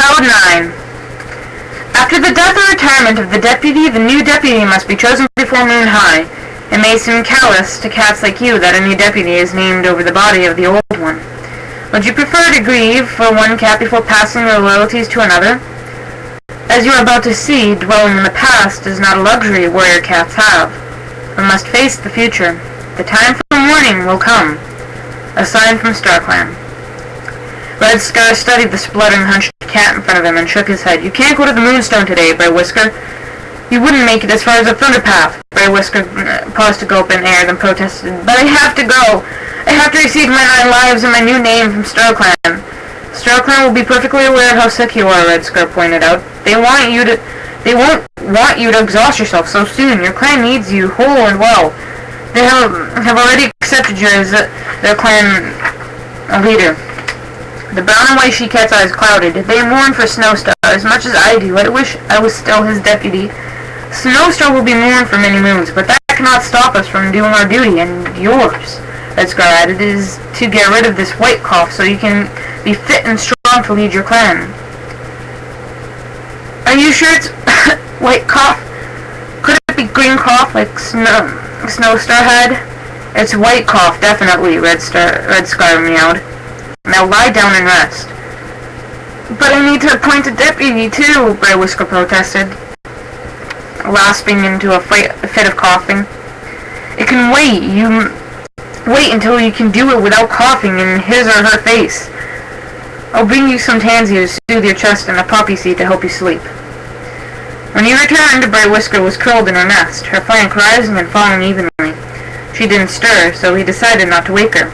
Code 9. After the death or retirement of the deputy, the new deputy must be chosen before moon high. It may seem callous to cats like you that a new deputy is named over the body of the old one. Would you prefer to grieve for one cat before passing your loyalties to another? As you are about to see, dwelling in the past is not a luxury warrior cats have. We must face the future. The time for mourning will come. A sign from StarClan. Red Scar studied the spluttering hunched cat in front of him and shook his head. You can't go to the Moonstone today, Bray Whisker. You wouldn't make it as far as the Thunderpath. Bray Whisker paused to gulp in air, then protested. But I have to go. I have to receive my 9 lives and my new name from StarClan. StarClan will be perfectly aware of how sick you are, Red Scar pointed out. They won't want you to exhaust yourself so soon. Your clan needs you whole and well. They have already accepted you as their clan leader. The brown and white she-cat's eyes clouded. They mourn for Snowstar as much as I do. I wish I was still his deputy. Snowstar will be mourned for many moons, but that cannot stop us from doing our duty, and yours, Red Scar added, is to get rid of this white cough so you can be fit and strong to lead your clan. Are you sure it's white cough? Could it be green cough like Snowstar had? It's white cough, definitely, Red Scar meowed. Now lie down and rest. But I need to appoint a deputy too, Bray Whisker protested, lapsing into a fit of coughing. It can wait. You wait until you can do it without coughing in his or her face. I'll bring you some tansy to soothe your chest and a poppy seed to help you sleep. When he returned, Bray Whisker was curled in her nest, her flank rising and falling evenly. She didn't stir, so he decided not to wake her.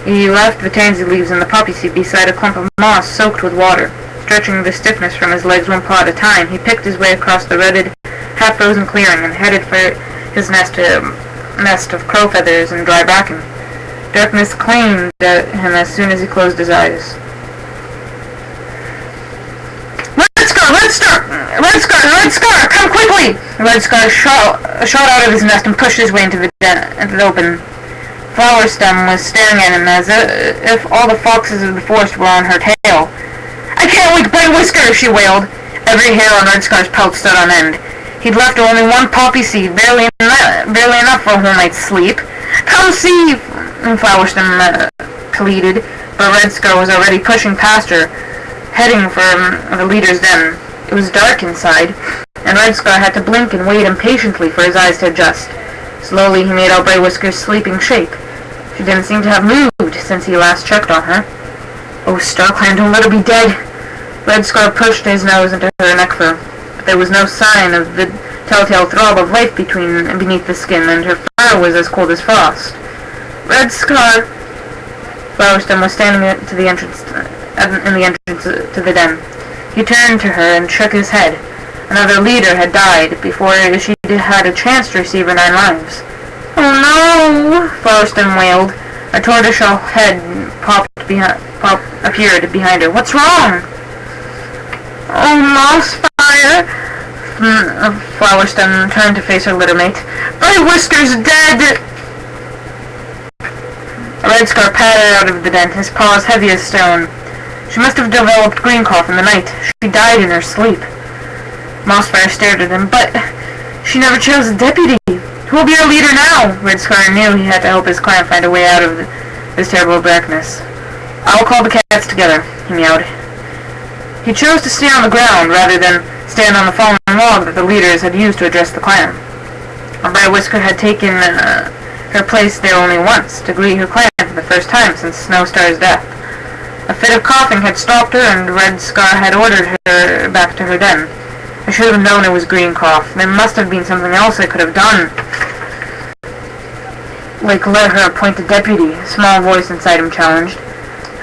He left the tansy leaves and the poppy seed beside a clump of moss soaked with water. Stretching the stiffness from his legs one paw at a time, he picked his way across the rutted, half-frozen clearing and headed for his nest of crow feathers and dry bracken. Darkness claimed at him as soon as he closed his eyes. Red Scar, come quickly! Red Scar shot out of his nest and pushed his way into the open. Flower Stem was staring at him as if all the foxes of the forest were on her tail. I can't wake Bray Whisker, she wailed. Every hair on Red Scar's pelt stood on end. He'd left only one poppy seed, barely enough for a whole night's sleep. Come see, Flower Stem pleaded, but Red Scar was already pushing past her, heading for the leader's den. It was dark inside, and Red Scar had to blink and wait impatiently for his eyes to adjust. Slowly he made out Bray Whisker's sleeping shape. She didn't seem to have moved since he last checked on her. Oh, StarClan, don't let her be dead! Red Scar pushed his nose into her neck fur, but there was no sign of the telltale throb of life beneath the skin, and her fur was as cold as frost. Red Scar! Flower Stem was standing in the entrance to the den. He turned to her and shook his head. Another leader had died before she had a chance to receive her 9 lives. Oh no! Flower Stem wailed. A tortoiseshell head appeared behind her. What's wrong? Oh, Mossfire! Flower Stem turned to face her littermate. Bray Whisker's dead! Red Scar pattered out of the den, his paws heavy as stone. She must have developed green cough in the night. She died in her sleep. Mossfire stared at him. But she never chose a deputy. Who will be our leader now? Red Scar knew he had to help his clan find a way out of this terrible darkness. I'll call the cats together, he meowed. He chose to stay on the ground rather than stand on the fallen log that the leaders had used to address the clan. Bray Whisker had taken her place there only once, to greet her clan for the first time since Snowstar's death. A fit of coughing had stopped her, and Red Scar had ordered her back to her den. I should have known it was green cough. There must have been something else I could have done. Like let her appoint a deputy, a small voice inside him challenged.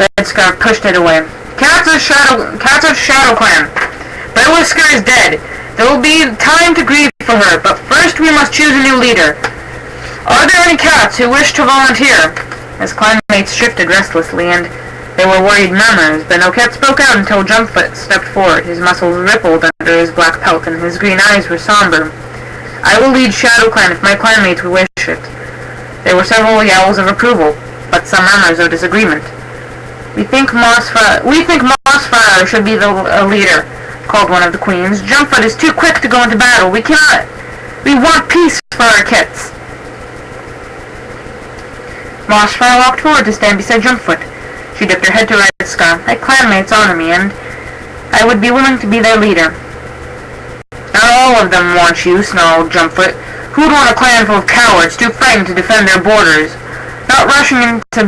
Red Scar pushed it away. Cats of Shadow Clan! Bray Whisker is dead. There will be time to grieve for her, but first we must choose a new leader. Are there any cats who wish to volunteer? His clanmates shifted restlessly, and there were worried murmurs, but no cat spoke out until Jumpfoot stepped forward. His muscles rippled under his black pelt, and his green eyes were somber. I will lead Shadow Clan if my clanmates wish it. There were several yowls of approval, but some murmurs of disagreement. We think Mossfire should be the leader, called one of the queens. Jumpfoot is too quick to go into battle. We want peace for our kits. Mossfire walked forward to stand beside Jumpfoot. She dipped her head to Red Scar. My clanmates honor me, and I would be willing to be their leader. Not all of them want you, snarled Jumpfoot. Who would want a clan full of cowards, too frightened to defend their borders? Not rushing into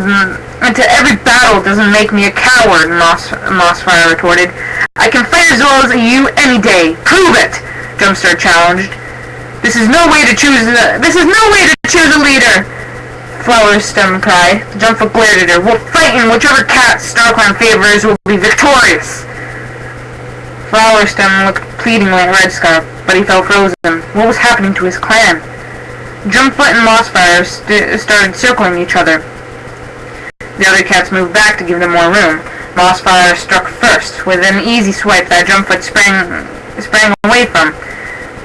every battle doesn't make me a coward, Mossfire retorted. I can fight as well as you any day. Prove it, Jumpstar challenged. This is no way to choose a leader, Flowerstem cried. Jumpfoot glared at her. We'll fight, and whichever cat StarClan favors will be victorious. Flowerstem looked pleadingly at Red Scar, but he felt frozen. What was happening to his clan? Jumpfoot and Mossfire started circling each other. The other cats moved back to give them more room. Mossfire struck first, with an easy swipe that Jumpfoot sprang away from,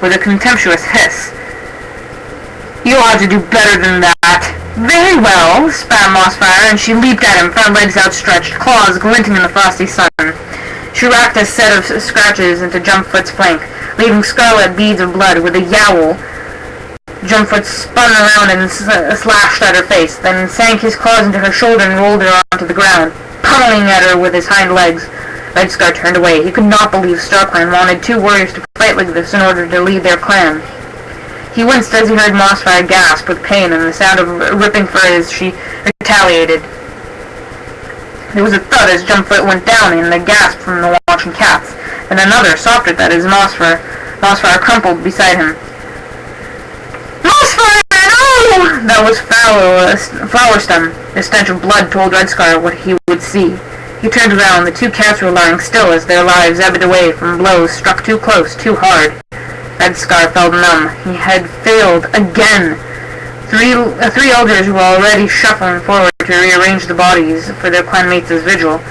with a contemptuous hiss. You ought to do better than that. Very well, spat Mossfire, and she leaped at him, front legs outstretched, claws glinting in the frosty sun. She racked a set of scratches into Jumpfoot's flank, leaving scarlet beads of blood with a yowl. Jumpfoot spun around and slashed at her face, then sank his claws into her shoulder and rolled her onto the ground, pummeling at her with his hind legs. Red Scar turned away. He could not believe StarClan wanted two warriors to fight like this in order to lead their clan. He winced as he heard Mossfire gasp with pain and the sound of ripping fur as she retaliated. There was a thud as Jumpfoot went down and a gasp from the watching cats, and another, softer thud as Mossfire crumpled beside him. Mossfire, no! That was Flowerstem. The stench of blood told Red Scar what he would see. He turned around. The two cats were lying still as their lives ebbed away from blows struck too close, too hard. Red Scar felt numb. He had failed again. Three elders were already shuffling forward to rearrange the bodies for their clanmates' vigil.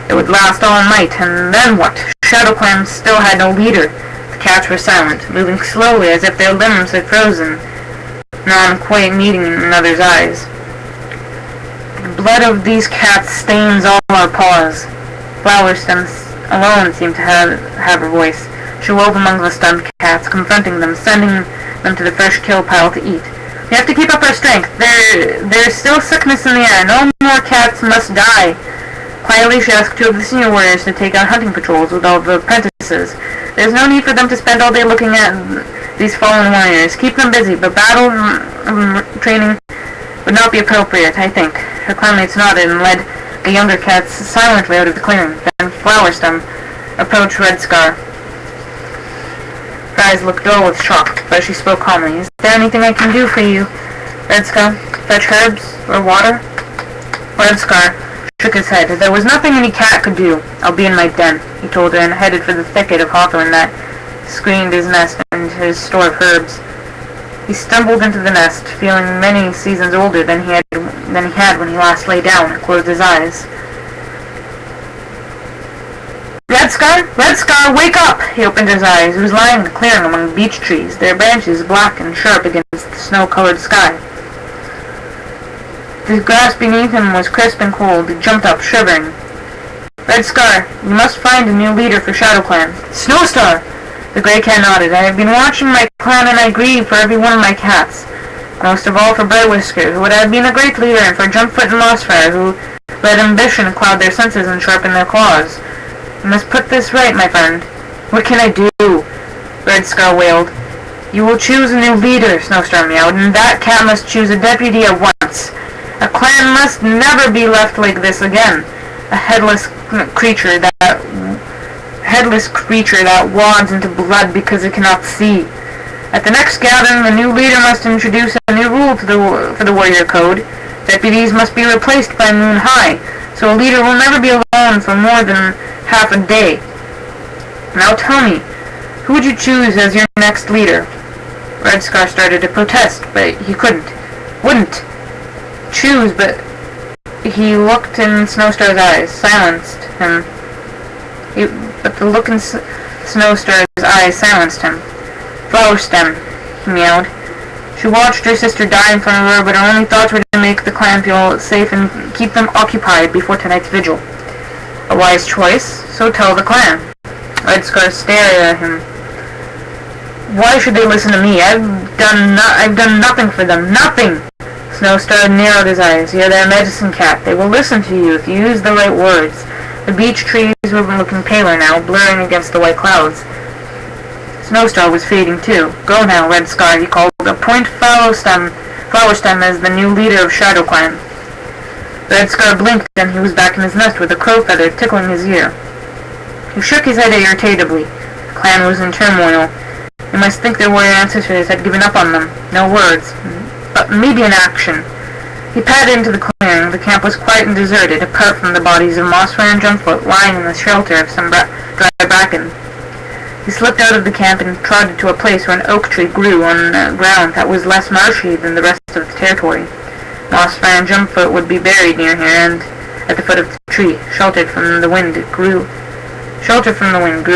It would last all night, and then what? ShadowClan still had no leader. The cats were silent, moving slowly as if their limbs had frozen, none quite meeting another's eyes. The blood of these cats stains all our paws. Flowerstem alone seemed to have her voice. She wove among the stunned cats, confronting them, sending them to the fresh kill pile to eat. We have to keep up our strength. There's still sickness in the air. No more cats must die. Quietly, she asked two of the senior warriors to take out hunting patrols with all the apprentices. There's no need for them to spend all day looking at these fallen warriors. Keep them busy, but battle training would not be appropriate, I think. Her clanmates nodded and led the younger cats silently out of the clearing. Then Flowerstem approached Red Scar. Her eyes looked dull with shock, but she spoke calmly. Is there anything I can do for you, Red Scar? Fetch herbs or water? Red Scar shook his head. There was nothing any cat could do. I'll be in my den, he told her, and headed for the thicket of hawthorn that screened his nest and his store of herbs. He stumbled into the nest, feeling many seasons older than he had when he last lay down and closed his eyes. Red Scar, wake up! He opened his eyes. He was lying in the clearing among beech trees, their branches black and sharp against the snow-colored sky. The grass beneath him was crisp and cold. He jumped up, shivering. Red Scar, you must find a new leader for ShadowClan. Snowstar! The gray cat nodded. I have been watching my clan and I grieve for every one of my cats. Most of all for Birdwhisker, who would have been a great leader, and for Jumpfoot and Mossfire, who let ambition cloud their senses and sharpen their claws. You must put this right, my friend. What can I do? Red Scar wailed. You will choose a new leader, Snowstorm meowed, and that cat must choose a deputy at once. A clan must never be left like this again. A headless creature that wads into blood because it cannot see. At the next gathering, the new leader must introduce a new rule for the warrior code. Deputies must be replaced by Moon High, so a leader will never be alone for more than half a day. Now tell me, who would you choose as your next leader? Red Scar started to protest, but he wouldn't choose, but he looked in Snowstar's eyes, silenced him. But the look in Snowstar's eyes silenced him. Flowerstem, he meowed. She watched her sister die in front of her, but her only thoughts were to make the clan feel safe and keep them occupied before tonight's vigil. A wise choice, so tell the clan. Red Scar stared at him. Why should they listen to me? I've done nothing for them. Nothing! Snowstar narrowed his eyes. You're their medicine cat. They will listen to you if you use the right words. The beech trees were looking paler now, blurring against the white clouds. Snowstar was fading too. Go now, Red Scar, he called. Appoint Flowerstem as the new leader of Shadow Clan. Red Scar blinked, and he was back in his nest with a crow feather tickling his ear. He shook his head irritably. The clan was in turmoil. You must think their warrior ancestors had given up on them. No words, but maybe an action. He padded into the clearing. The camp was quiet and deserted, apart from the bodies of Mossfire and Jumpfoot lying in the shelter of some dry bracken. He slipped out of the camp and trotted to a place where an oak tree grew on ground that was less marshy than the rest of the territory. Mossfire and Jumpfoot would be buried near here, and at the foot of the tree, sheltered from the wind, grew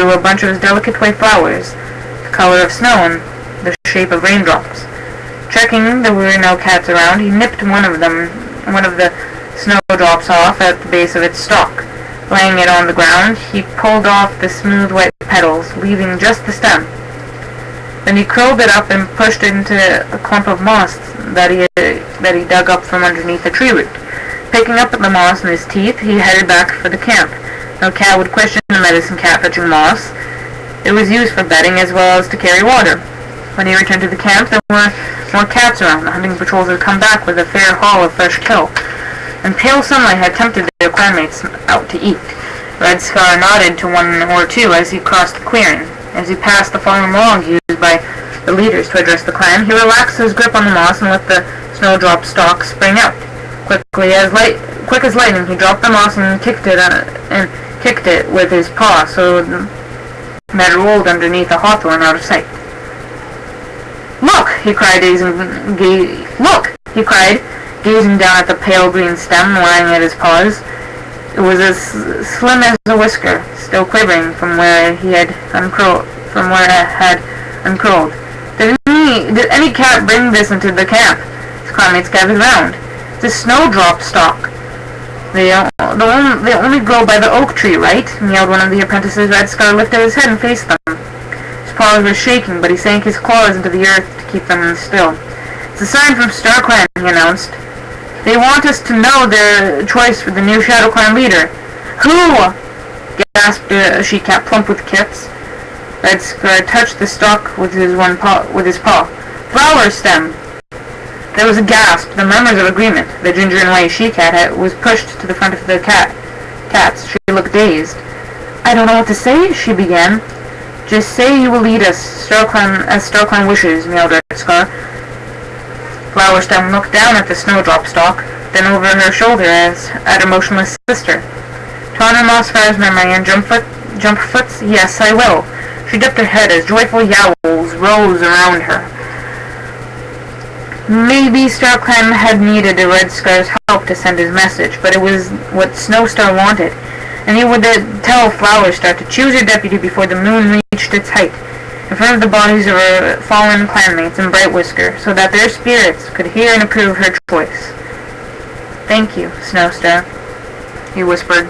a bunch of delicate white flowers, the color of snow and the shape of raindrops. Checking there were no cats around, he nipped one of the snowdrops off at the base of its stalk. Laying it on the ground, he pulled off the smooth white petals, leaving just the stem. Then he curled it up and pushed it into a clump of moss that he dug up from underneath a tree root. Picking up the moss in his teeth, he headed back for the camp. No cat would question the medicine cat fetching moss. It was used for bedding as well as to carry water. When he returned to the camp, there were more cats around. The hunting patrols had come back with a fair haul of fresh kill, and pale sunlight had tempted their clanmates out to eat. Red Scar nodded to one or two as he crossed the clearing. As he passed the fallen log used by the leaders to address the clan, he relaxed his grip on the moss and let the snowdrop stalk spring out. Quick as lightning, he dropped the moss and kicked it with his paw so that it rolled underneath a hawthorn out of sight. "Look!" he cried, gazing down at the pale green stem lying at his paws. It was as slim as a whisker, still quivering from where it had uncurled. Did any cat bring this into the camp? His clanmates gathered round. It's a snowdrop stalk. They only grow by the oak tree, right? Meowed one of the apprentices. Red Scar lifted his head and faced them. His paws were shaking, but he sank his claws into the earth to keep them still. "It's a sign from Star Clan," he announced. "They want us to know their choice for the new Shadow Clan leader." "Who?" gasped a she-cat plump with kits. Red Scar touched the stalk with his paw. "Flowerstem." There was a gasp, the murmurs of agreement. The ginger and white she-cat was pushed to the front of the cats. She looked dazed. "I don't know what to say," she began. "Just say you will lead us, as Star Clan wishes," meowed Red Scar. Flowerstem looked down at the snowdrop stalk, then over her shoulder at her motionless sister. "To honor Mossfire's memory and Jumpfoot's, yes, I will." She dipped her head as joyful yowls rose around her. Maybe Star Clan had needed a Red Scar's help to send his message, but it was what Snowstar wanted, and he would tell Flowerstar to choose her deputy before the moon reached its height, in front of the bodies of her fallen clanmates in Bright Whisker, so that their spirits could hear and approve her choice. "Thank you, Snowstar," he whispered.